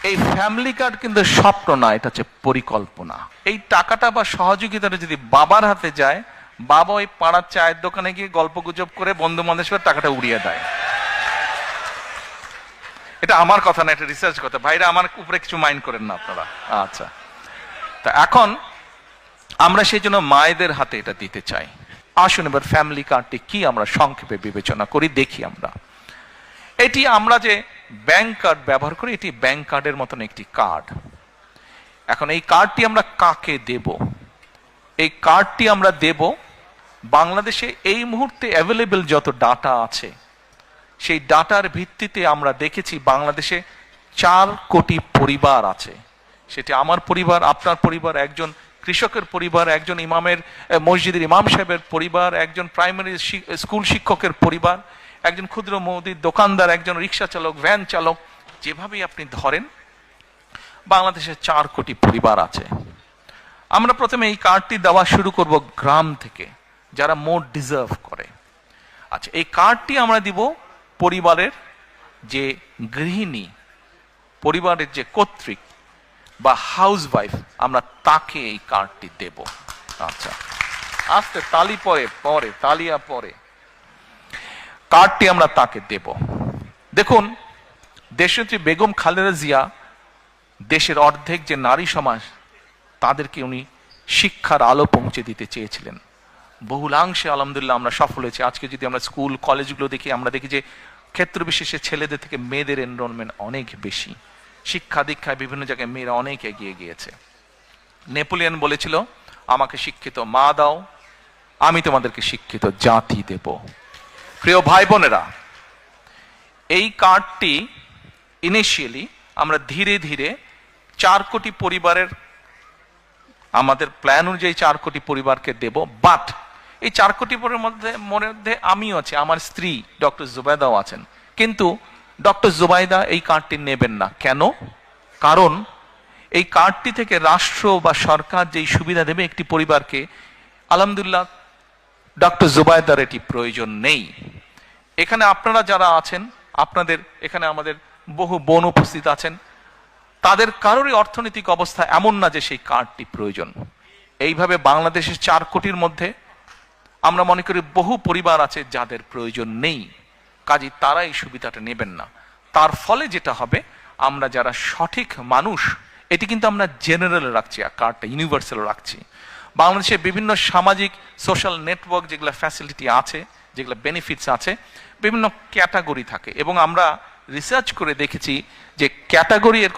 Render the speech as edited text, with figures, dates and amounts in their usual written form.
এই family card কিন্তু স্বপ্ন না, এটা হচ্ছে পরিকল্পনা। এই টাকাটা বা সহযোগিতাটা যদি বাবার হাতে যায়, বাবা ওই পাড়ার চায়ের দোকানে গিয়ে গল্প গুজব করে বন্ধু বান্ধবের টাকাটা উড়িয়ে দেয়। এটা আমার কথা না, এটা রিসার্চ কথা। ভাইরা আমার উপরে কিছু মাইন্ড করেন না আপনারা। আচ্ছা, তা এখন আমরা সেই জন্য মায়েদের হাতে এটা দিতে চাই। আসুন এবার ফ্যামিলি কার্ডটি কি আমরা সংক্ষেপে বিবেচনা করি, দেখি আমরা। এটি আমরা যে ব্যাংক কার্ড ব্যবহার করি, এটি ব্যাংক কার্ডের মতন একটি কার্ড। এখন এই কার্ডটি আমরা কাকে দেব? এই কার্ডটি আমরা দেব বাংলাদেশে এই মুহূর্তে অ্যাভেলেবল যত ডাটা আছে, সেই ডাটার ভিত্তিতে আমরা দেখেছি বাংলাদেশে 4 কোটি পরিবার আছে। সেটি আমার পরিবার, আপনার পরিবার, একজন কৃষকের পরিবার, একজন ইমামের মসজিদের ইমাম সাহেবের পরিবার, একজন প্রাইমারি স্কুল শিক্ষকের পরিবার, একজন ক্ষুদ্র মুদির দোকানদার, একজন রিক্সা চালক, ভ্যান চালক, যেভাবেই আপনি ধরেন বাংলাদেশে 4 কোটি পরিবার আছে। আমরা প্রথমে এই কার্ডটি দেওয়া শুরু করব গ্রাম থেকে, যারা মোর ডিজার্ভ করে। আচ্ছা, এই কার্ডটি আমরা দিব পরিবারের যে গৃহিণী, পরিবারের যে কর্ত্রী বা হাউস ওয়াইফ, আমরা তাকে এই কার্ডটি দেব। আচ্ছা, আস্তে তালি পরে তালিয়া পরে কার্ডটি আমরা তাকে দেব। দেখুন, দেশনেত্রী বেগম খালেদা জিয়া দেশের অর্ধেক যে নারী সমাজ, তাদেরকে উনি শিক্ষার আলো পৌঁছে দিতে চেয়েছিলেন। বহুলাংশে আলহামদুলিল্লাহ আমরা সফল হয়েছি। আজকে যদি আমরা স্কুল কলেজগুলো দেখি, আমরা দেখি যে ক্ষেত্র বিশেষে ছেলেদের থেকে মেয়েদের এনরোলমেন্ট অনেক বেশি। শিক্ষা দীক্ষায় বিভিন্ন জায়গায় মেয়েরা অনেক এগিয়ে গিয়েছে। নেপোলিয়ন বলেছিল, আমাকে শিক্ষিত মা দাও, আমি তোমাদেরকে শিক্ষিত জাতি দেব। প্রিয় ভাই বোনেরা, এই কার্ডটি ইনিশিয়ালি আমরা ধীরে ধীরে 4 কোটি পরিবারের, আমাদের প্ল্যান অনুযায়ী 4 কোটি পরিবারকে দেব। বাট এই 4 কোটি পরিবারের মধ্যে আমিও আছি, আমার স্ত্রী ডক্টর জুবাইদাও আছেন। কিন্তু ডক্টর জুবাইদা এই কার্ডটি নেবেন না। কেন? কারণ এই কার্ডটি থেকে রাষ্ট্র বা সরকার যেই সুবিধা দেবে একটি পরিবারকে, আলহামদুলিল্লাহ ডক্টর জুবাইদার এটি প্রয়োজন নেই। এখানে আপনারা যারা আছেন, আপনাদের এখানে আমাদের বহু বোন উপস্থিত আছেন, তাদের কারোরই অর্থনৈতিক অবস্থা এমন না যে সেই কার্ডটি প্রয়োজন। এইভাবে বাংলাদেশের 4 কোটির মধ্যে আমরা মনে করি বহু পরিবার আছে যাদের প্রয়োজন নেই, কাজেই তারা এই সুবিধাটা নেবেন না। তার ফলে যেটা হবে, আমরা যারা সঠিক মানুষ, এটি কিন্তু আমরা জেনারেল রাখছি, কার্ডটা ইউনিভার্সাল রাখছি। বাংলাদেশের বিভিন্ন সামাজিক সোশ্যাল নেটওয়ার্ক যেগুলো ফ্যাসিলিটি আছে, যেগুলো বেনিফিটস আছে, বিভিন্ন ক্যাটাগরি থাকে, এবং আমরা রিসার্চ করে দেখেছি যে ক্যাটাগরি এর